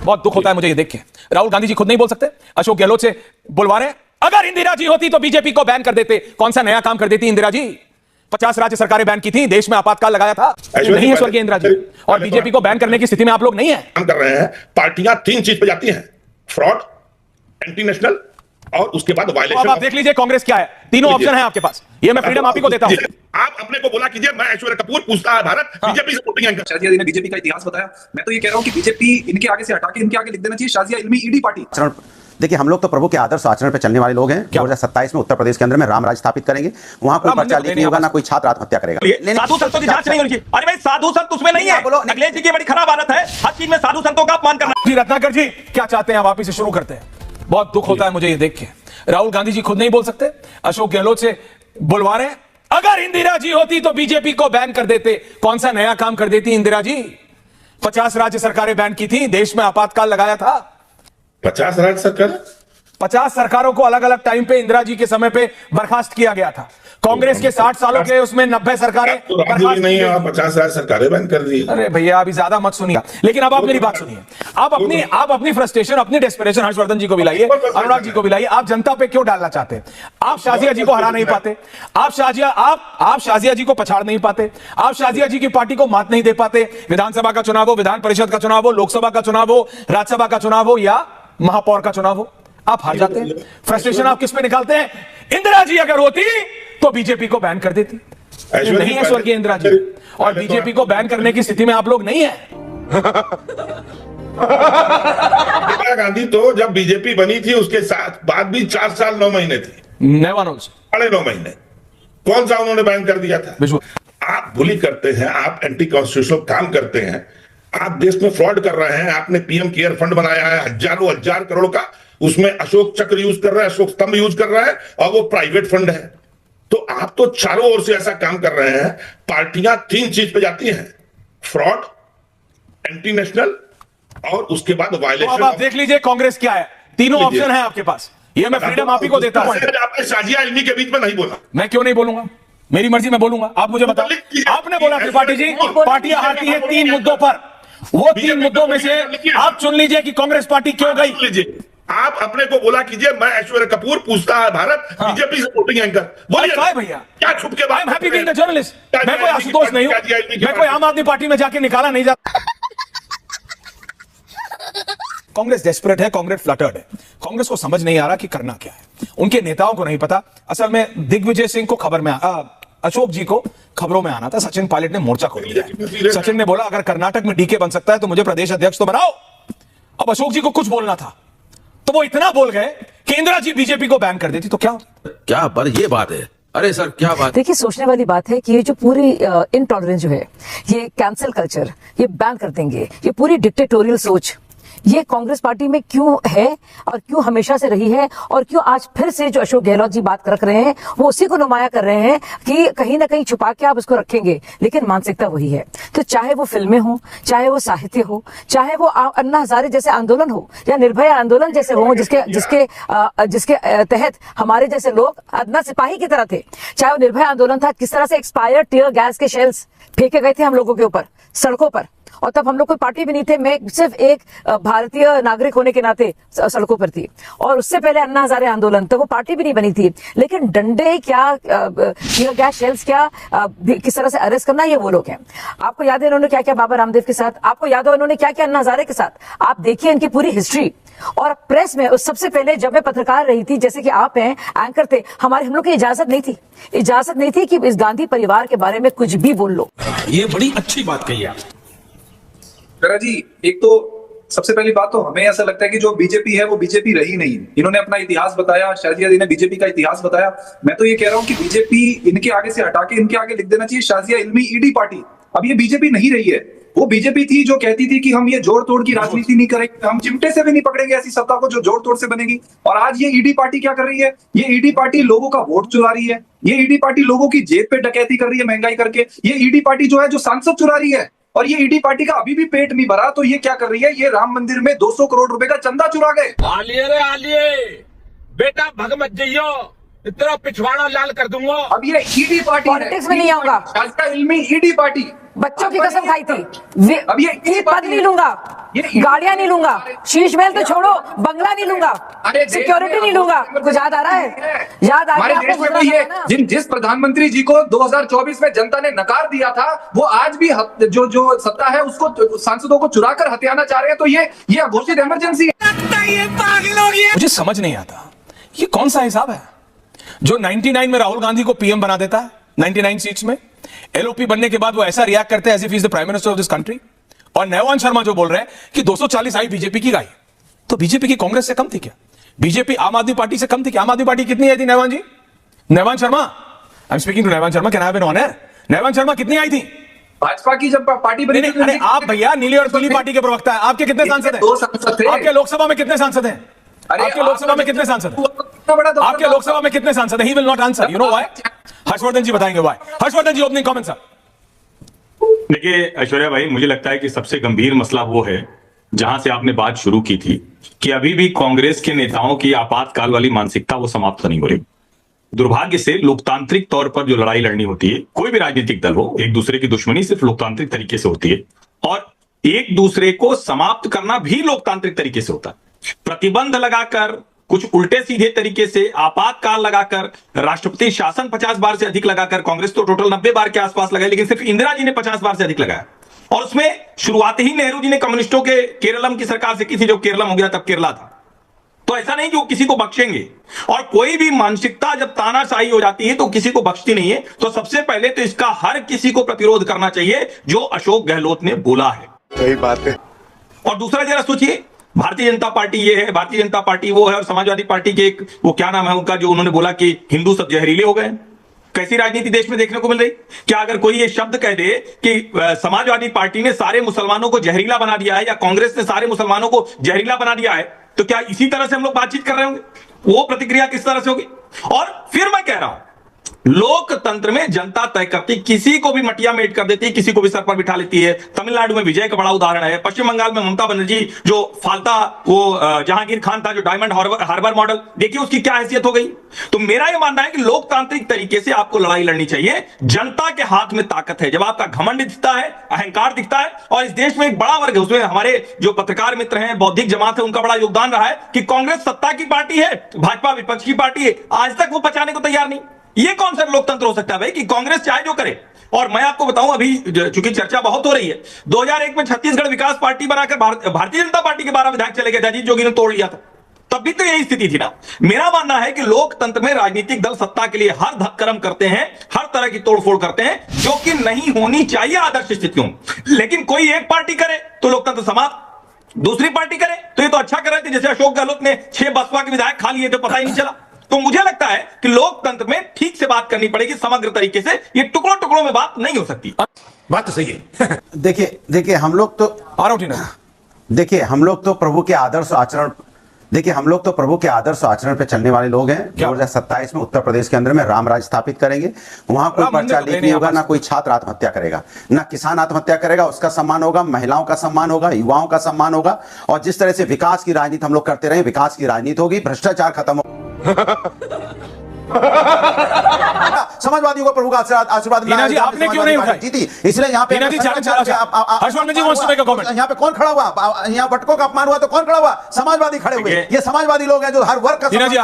बहुत दुख होता है मुझे ये देख के। राहुल गांधी जी खुद नहीं बोल सकते, अशोक गहलोत से बुलवा रहे हैं। अगर इंदिरा जी होती तो बीजेपी को बैन कर देते। कौन सा नया काम कर देती इंदिरा जी? 50 राज्य सरकारें बैन की थी, देश में आपातकाल लगाया था। नहीं है स्वर्गीय इंदिरा जी, और बीजेपी को बैन करने की स्थिति में आप लोग नहीं है। काम कर रहे हैं। पार्टियां 3 चीज पे जाती हैं, फ्रॉड, एंटी नेशनल और उसके बाद वायलेशन। आप देख लीजिए कांग्रेस क्या है, तीनों ऑप्शन है आपके पास। ये मैं फ्रीडम आप ही को देता हूं। आप अपने को बोला कीजिए, मैं ऐश्वर्या कपूर, पूछता है Bharat, BJP supporting anchor. Shazia ने बीजेपी का इतिहास बताया। मैं तो ये कह रहा हूं कि बीजेपी इनके आगे से हटा के इनके आगे लिख देना चाहिए शाजिया इल्मी ईडी पार्टी। देखिए, हम लोग तो प्रभु के आदर्श आचरण पे चलने वाले लोग हैं। 2027 में उत्तर प्रदेश के अंदर में राम राज स्थापित करेंगे। वहां कोई पर्चा लीक नहीं होगा, ना कोई छात्र आत्महत्या करेगा। साधु संतों की जांच नहीं होगी। अरे भाई, साधु संत उसमें नहीं है। अखिलेश जी की बड़ी खराब आदत है, हर चीज में साधु संतों का अपमान करना। जी रत्नाकर जी, क्या चाहते हैं आप? वापिस से शुरू करते हैं। बहुत दुख होता है मुझे ये देख के। राहुल गांधी जी खुद नहीं बोल सकते, अशोक गहलोत से बुलवा रहे हैं। अगर इंदिरा जी होती तो बीजेपी को बैन कर देते। कौन सा नया काम कर देती इंदिरा जी? 50 राज्य सरकारें बैन की थी, देश में आपातकाल लगाया था। 50 राज्य सरकार, 50 सरकारों को अलग अलग टाइम पे इंदिरा जी के समय पे बर्खास्त किया गया था। कांग्रेस के 60 सालों के उसमें 90 सरकारें बर्खास्त नहीं है, 50 राज्य सरकारें बैन कर दी। अरे भैया, अभी ज्यादा मत सुनिए, लेकिन अब आप मेरी बात सुनिए। आप अपनी फ्रस्ट्रेशन, अपनी डेस्परेशन हर्षवर्धन जी को भी लाइए, अनुराग जी को भी लाइए। आप जनता पे क्यों डालना चाहते हैं? आप शाजिया जी को हरा नहीं पाते, आप शाजिया जी को पछाड़ नहीं पाते, आप शाजिया जी की पार्टी को मात नहीं दे पाते। विधानसभा का चुनाव हो, विधान परिषद का चुनाव हो, लोकसभा का चुनाव हो, राज्यसभा का चुनाव हो या महापौर का चुनाव हो, आप हार जाते हैं। फ्रस्ट्रेशन आप किस पे निकालते हैं? इंदिरा जी अगर होती तो बीजेपी को बैन कर देती। नहीं है स्वर्गीय इंदिरा जी, और बीजेपी को बैन करने की स्थिति में आप लोग नहीं है। इंदिरा गांधी तो जब बीजेपी बनी थी उसके साथ बाद भी 4 साल 9 महीने थी, साढ़े 9 महीने। कौन सा उन्होंने बैन कर दिया था? आप बुली करते हैं, आप एंटी कॉन्स्टिट्यूशनल काम करते हैं, आप देश में फ्रॉड कर रहे हैं। आपने पीएम केयर फंड बनाया है हजारों हजार करोड़ का, उसमें अशोक चक्र यूज कर रहा है, अशोक स्तंभ यूज कर रहा है, और वो प्राइवेट फंड है। तो आप तो चारों ओर से ऐसा काम कर रहे हैं। पार्टियां 3 चीज पे जाती हैं, फ्रॉड, एंटी नेशनल और उसके बाद वायलेशन। अब आप देख लीजिए कांग्रेस क्या है, तीनों ऑप्शन है आपके पास। ये मैं फ्रीडम आप ही को देता हूं। आपने शाजिया इल्मी के बीच में नहीं बोला। मैं क्यों नहीं बोलूंगा? मेरी मर्जी, मैं बोलूंगा। आप मुझे बताओ। आपने बोला त्रिपाठी जी, पार्टियां हारती है 3 मुद्दों पर। वो 3 मुद्दों में से आप चुन लीजिए कि कांग्रेस पार्टी क्यों गई। आप अपने को बोला कीजिए, मैं ऐश्वर्या कपूर, पूछता है भारत, बीजेपी सपोर्टिंग एंकर। बोलिए भैया, क्या छुप के बात? Happy being the journalist. मैं कोई आशुतोष नहीं हूं, मैं कोई आम आदमी पार्टी में जाके निकाला नहीं जाता। कांग्रेस डेस्परेट है, कांग्रेस फ्लटर्ड है। कांग्रेस को समझ नहीं आ रहा कि करना क्या है। उनके नेताओं को नहीं पता। असल में दिग्विजय सिंह को खबर में अशोक जी को खबरों में आना था। सचिन पायलट ने मोर्चा खोल दिया। सचिन ने बोला अगर कर्नाटक में डीके बन सकता है तो मुझे प्रदेश अध्यक्ष तो बनाओ। अब अशोक जी को कुछ बोलना था तो वो इतना बोल गए कि इंदिरा जी बीजेपी को बैन कर देती तो क्या पर ये बात है। अरे सर, क्या बात। देखिए, सोचने वाली बात है कि ये जो पूरी इनटॉलरेंस जो है, ये कैंसिल कल्चर, ये बैन कर देंगे, ये पूरी डिक्टेटोरियल सोच, ये कांग्रेस पार्टी में क्यों है और क्यों हमेशा से रही है, और क्यों आज फिर से जो अशोक गहलोत जी बात रख रहे हैं वो उसी को नुमाया कर रहे हैं कि कहीं ना कहीं छुपा के आप उसको रखेंगे, लेकिन मानसिकता वही है। तो चाहे वो फिल्में हो, चाहे वो साहित्य हो, चाहे वो अन्ना हजारे जैसे आंदोलन हो या निर्भया आंदोलन जैसे हो, जिसके तहत हमारे जैसे लोग अदना सिपाही की तरह थे, चाहे वो निर्भया आंदोलन था, किस तरह से एक्सपायर्ड टीयर गैस के शेल्स फेंके गए थे हम लोगों के ऊपर सड़कों पर, और तब हम लोग कोई पार्टी भी नहीं थे। मैं सिर्फ एक भारतीय नागरिक होने के नाते सड़कों पर थी, और उससे पहले अन्ना हजारे आंदोलन, तो वो पार्टी भी नहीं बनी थी। लेकिन डंडे क्या, गैस शेल्स क्या, किस तरह से अरेस्ट करना, ये वो लोग हैं। आपको याद है इन्होंने क्या क्या बाबा रामदेव के साथ, आपको याद हो इन्होंने क्या क्या अन्ना हजारे के साथ। आप देखिए इनकी पूरी हिस्ट्री। और प्रेस में उस सबसे पहले जब मैं पत्रकार रही थी, जैसे कि आप हैं, एंकर थे, हम लोग की इजाजत नहीं थी कि इस गांधी परिवार के बारे में कुछ भी बोल लो। ये बड़ी अच्छी बात कही आप जी। एक तो सबसे पहली बात तो हमें ऐसा लगता है कि जो बीजेपी है वो बीजेपी रही नहीं। इन्होंने अपना इतिहास बताया, शाजिया जी ने बीजेपी का इतिहास बताया। मैं तो ये कह रहा हूं कि बीजेपी इनके आगे से हटा के इनके आगे लिख देना चाहिए शाजिया इल्मी ईडी पार्टी। अब ये बीजेपी नहीं रही है। वो बीजेपी थी जो कहती थी कि हम ये जोड़ तोड़ की राजनीति नहीं करेंगे, हम चिमटे से भी नहीं पकड़ेंगे ऐसी सत्ता को जो जोड़ तोड़ से बनेगी। और आज ये ईडी पार्टी क्या कर रही है? ये ईडी पार्टी लोगों का वोट चुरा रही है। ये ईडी पार्टी लोगों की जेब पे डकैती कर रही है महंगाई करके। ये ईडी पार्टी जो है जो सांसद चुरा रही है, और ये ईडी पार्टी का अभी भी पेट नहीं भरा तो ये क्या कर रही है? ये राम मंदिर में 200 करोड़ रुपए का चंदा चुरा गए। आलिए बेटा, भग मत जाइयो, इतना पिछवाड़ा लाल कर दूंगा। अब ये ईडी पार्टी पॉलिटिक्स में नहीं आऊंगा। शाजिया इल्मी ईडी पार्टी। बच्चों की कसम खाई थी अब ये पद नहीं लूंगा, गाड़ियां नहीं लूंगा, शीश महल तो छोड़ो, बंगला नहीं लूंगा, सिक्योरिटी नहीं लूंगा। कुछ याद आ रहा है? याद आ हमारे गया देश आपको? में भी ये जिस प्रधानमंत्री जी को 2024 में जनता ने नकार दिया था, वो आज भी जो सत्ता है उसको सांसदों को चुरा कर हथियाना चाह रहे हैं। तो ये अघोषित इमरजेंसी है। मुझे समझ नहीं आता ये कौन सा हिसाब है जो 99 में राहुल गांधी को पीएम बना देता है, 99 सीट्स में एलओपी बनने के बाद वो ऐसा रिएक्ट करते हैं as if is the prime minister of this country. और नयवान शर्मा जो बोल रहे हैं कि 240 आई बीजेपी की गाई, तो बीजेपी की कांग्रेस से कम थी क्या? बीजेपी आम आदमी पार्टी से कम थी क्या? आम आदमी पार्टी कितनी आई थी Nayvan ji? Nayvan Sharma, I am speaking to Nayvan Sharma, can I have an honour? Nayvan Sharma कितनी आई थी? भाजपा की जब पार्टी बनी थी, अरे आप भैया नीली और पीली पार्टी के प्रवक्ता है, आपके कितने सांसद हैं? 2 सांसद थे। आपके लोकसभा में कितने सांसद हैं? आपके लोकसभा में कितने सांसद हैं? आपके लोकसभा में कितने सांसद हैं? He will not answer, you know why? Harshvardhan ji बताएंगे why. Harshvardhan ji opening comment sir. देखिए ऐश्वर्या भाई, मुझे लगता है कि सबसे गंभीर मसला वो है जहां से आपने बात शुरू की थी कि अभी भी कांग्रेस के नेताओं की आपातकाल वाली मानसिकता वो समाप्त नहीं हो रही। दुर्भाग्य से लोकतांत्रिक तौर पर जो लड़ाई लड़नी होती है, कोई भी राजनीतिक दल हो, एक दूसरे की दुश्मनी सिर्फ लोकतांत्रिक तरीके से होती है और एक दूसरे को समाप्त करना भी लोकतांत्रिक तरीके से होता है। प्रतिबंध लगाकर, कुछ उल्टे सीधे तरीके से, आपातकाल लगाकर, राष्ट्रपति शासन 50 बार से अधिक लगाकर, कांग्रेस तो टोटल 90 बार के आसपास लगाई, लेकिन सिर्फ इंदिरा जी ने 50 बार से अधिक लगाया। और उसमें शुरुआत ही नेहरू जी ने कम्युनिस्टों के केरलम की सरकार से की थी, जो केरलम हो गया तब केरला था। तो ऐसा नहीं कि वो किसी को बख्शेंगे, और कोई भी मानसिकता जब तानाशाही हो जाती है तो किसी को बख्शती नहीं है। तो सबसे पहले तो इसका हर किसी को प्रतिरोध करना चाहिए जो अशोक गहलोत ने बोला है। सही बात है। और दूसरा जरा सोचिए, भारतीय जनता पार्टी ये है, भारतीय जनता पार्टी वो है, और समाजवादी पार्टी के एक वो क्या नाम है उनका, जो उन्होंने बोला कि हिंदू सब जहरीले हो गए। कैसी राजनीति देश में देखने को मिल रही? क्या अगर कोई ये शब्द कह दे कि समाजवादी पार्टी ने सारे मुसलमानों को जहरीला बना दिया है या कांग्रेस ने सारे मुसलमानों को जहरीला बना दिया है, तो क्या इसी तरह से हम लोग बातचीत कर रहे होंगे? वो प्रतिक्रिया किस तरह से होगी? और फिर मैं कह रहा हूं, लोकतंत्र में जनता तय करती, किसी को भी मटिया मेट कर देती है, किसी को भी सर पर बिठा लेती है। तमिलनाडु में विजय का बड़ा उदाहरण है, पश्चिम बंगाल में ममता बनर्जी जो फालता वो जहांगीर खान था, जो डायमंड हार्बर मॉडल, देखिए उसकी क्या हैसियत हो गई। तो मेरा यह मानना है कि लोकतांत्रिक तरीके से आपको लड़ाई लड़नी चाहिए। जनता के हाथ में ताकत है, जब आपका घमंड दिखता है, अहंकार दिखता है, और इस देश में एक बड़ा वर्ग है, उसमें हमारे जो पत्रकार मित्र हैं, बौद्धिक जमात है, उनका बड़ा योगदान रहा है कि कांग्रेस सत्ता की पार्टी है, भाजपा विपक्ष की पार्टी है, आज तक वो पचाने को तैयार नहीं। ये कौन सा लोकतंत्र हो सकता है भाई कि कांग्रेस चाहे जो करे? और मैं आपको बताऊं, अभी चूंकि चर्चा बहुत हो रही है, 2001 में छत्तीसगढ़ विकास पार्टी बनाकर भारतीय जनता पार्टी के 12 विधायक चले गए थे, अजीत जोगी ने तोड़ लिया था, तब भी तो यही स्थिति थी ना। मेरा मानना है कि लोकतंत्र में राजनीतिक दल सत्ता के लिए हर धक्करम करते हैं, हर तरह की तोड़फोड़ करते हैं, जो कि नहीं होनी चाहिए आदर्श स्थितियों। लेकिन कोई एक पार्टी करे तो लोकतंत्र समाप्त, दूसरी पार्टी करे तो ये तो अच्छा कर रहे थे, जैसे अशोक गहलोत ने 6 बसपा के विधायक खा लिए थे, पता ही नहीं चला। तो मुझे लगता है कि लोकतंत्र में ठीक से बात करनी पड़ेगी, समग्र तरीके से। ये टुकड़ों टुकड़ों में बात नहीं हो सकती। बात तो सही है। देखिए हम लोग तो हम लोग तो प्रभु के आदर्श आचरण पे चलने वाले लोग हैं। 2027 में उत्तर प्रदेश के अंदर में राम राज स्थापित करेंगे। वहां कोई पर्चा लीक नहीं होगा, ना कोई छात्र आत्महत्या करेगा, ना किसान आत्महत्या करेगा, उसका सम्मान होगा, महिलाओं का सम्मान होगा, युवाओं का सम्मान होगा। और जिस तरह से विकास की राजनीति हम लोग करते रहे, विकास की राजनीति होगी, भ्रष्टाचार खत्म हो। समाजवादियों को प्रभु का आशीर्वाद मीना जी, आपने क्यों नहीं उठाई? जीती, इसलिए यहाँ पे हर्षवर्धन जी wants to make a comment. यहाँ पे कौन खड़ा हुआ? यहाँ भटकों का अपमान हुआ तो कौन खड़ा हुआ? समाजवादी खड़े हुए। ये समाजवादी लोग हैं जो हर वर्ग का मीना जी,